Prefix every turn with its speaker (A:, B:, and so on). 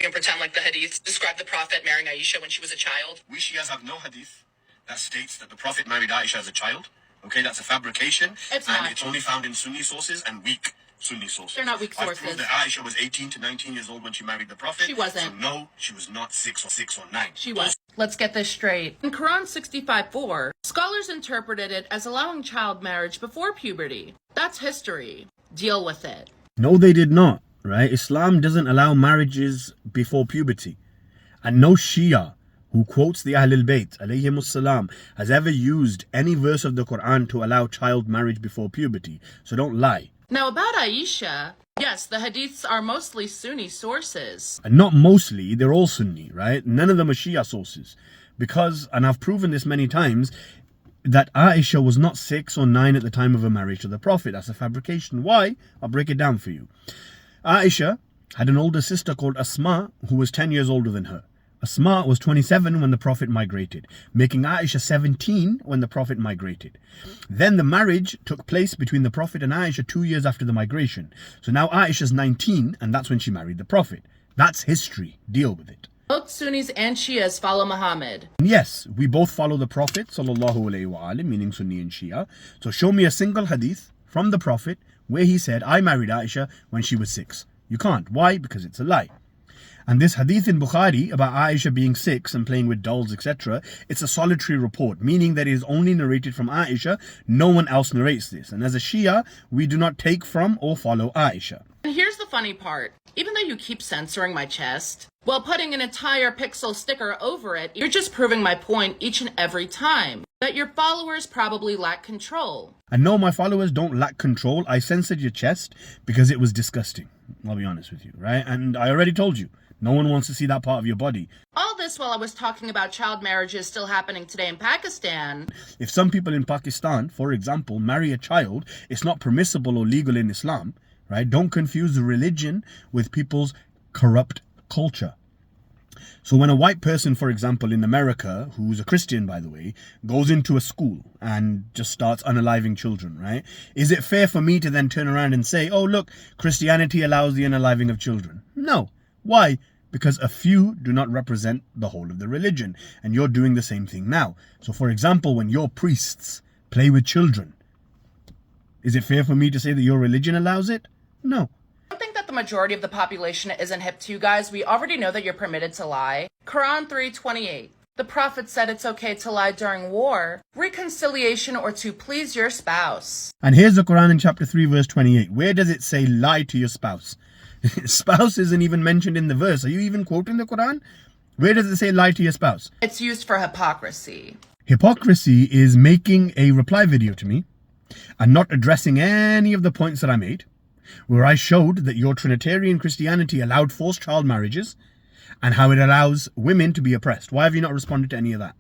A: You can pretend like the hadith describe the Prophet marrying Aisha when she was a child.
B: We Shias have no hadith that states that the Prophet married Aisha as a child. Okay, that's a fabrication.
A: It's
B: and
A: not.
B: It's only found in Sunni sources and weak Sunni sources.
A: They're not weak
B: I've
A: sources.
B: proved that Aisha was 18 to 19 years old when she married the Prophet.
A: She wasn't.
B: So no, she was not 6 or 9.
A: She was. Let's get this straight. In Quran 65:4, scholars interpreted it as allowing child marriage before puberty. That's history. Deal with it.
C: No, they did not, right? Islam doesn't allow marriages before puberty. And no Shia who quotes the Ahlul Bayt, alayhimus salam, has ever used any verse of the Quran to allow child marriage before puberty. So don't lie.
A: Now about Aisha, yes, the hadiths are mostly Sunni sources.
C: And not mostly, they're all Sunni, right? None of them are Shia sources. Because, and I've proven this many times, that Aisha was not 6 or 9 at the time of her marriage to the Prophet. That's a fabrication. Why? I'll break it down for you. Aisha had an older sister called Asma who was 10 years older than her. Asma was 27 when the Prophet migrated, making Aisha 17 when the Prophet migrated. Then the marriage took place between the Prophet and Aisha 2 years after the migration. So now Aisha's 19 and that's when she married the Prophet. That's history. Deal with it.
A: Both Sunnis and Shias follow Muhammad.
C: And yes, we both follow the Prophet sallallahu alaihi wasallam, meaning Sunni and Shia. So show me a single hadith from the Prophet where he said, I married Aisha when she was 6. You can't. Why? Because it's a lie. And this hadith in Bukhari about Aisha being 6 and playing with dolls, etc., it's a solitary report, meaning that it is only narrated from Aisha. No one else narrates this. And as a Shia, we do not take from or follow Aisha.
A: And here's the funny part. Even though you keep censoring my chest, while putting an entire pixel sticker over it, you're just proving my point each and every time. That your followers probably lack control.
C: And no, my followers don't lack control. I censored your chest because it was disgusting. I'll be honest with you, right? And I already told you. No one wants to see that part of your body.
A: All this while I was talking about child marriages still happening today in Pakistan.
C: If some people in Pakistan, for example, marry a child, it's not permissible or legal in Islam, right? Don't confuse religion with people's corrupt culture. So when a white person, for example, in America, who's a Christian, by the way, goes into a school and just starts unaliving children, right? Is it fair for me to then turn around and say, oh, look, Christianity allows the unaliving of children? No. Why? Because a few do not represent the whole of the religion. And you're doing the same thing now. So for example, when your priests play with children, is it fair for me to say that your religion allows it? No.
A: I don't think that the majority of the population isn't hip to you guys. We already know that you're permitted to lie. Quran 3:28. The Prophet said it's okay to lie during war, reconciliation, or to please your spouse.
C: And here's the Quran in chapter 3 verse 28. Where does it say lie to your spouse? Spouse isn't even mentioned in the verse. Are you even quoting the Quran? Where does it say lie to your spouse?
A: It's used for hypocrisy.
C: Hypocrisy is making a reply video to me and not addressing any of the points that I made, where I showed that your Trinitarian Christianity allowed forced child marriages and how it allows women to be oppressed. Why have you not responded to any of that?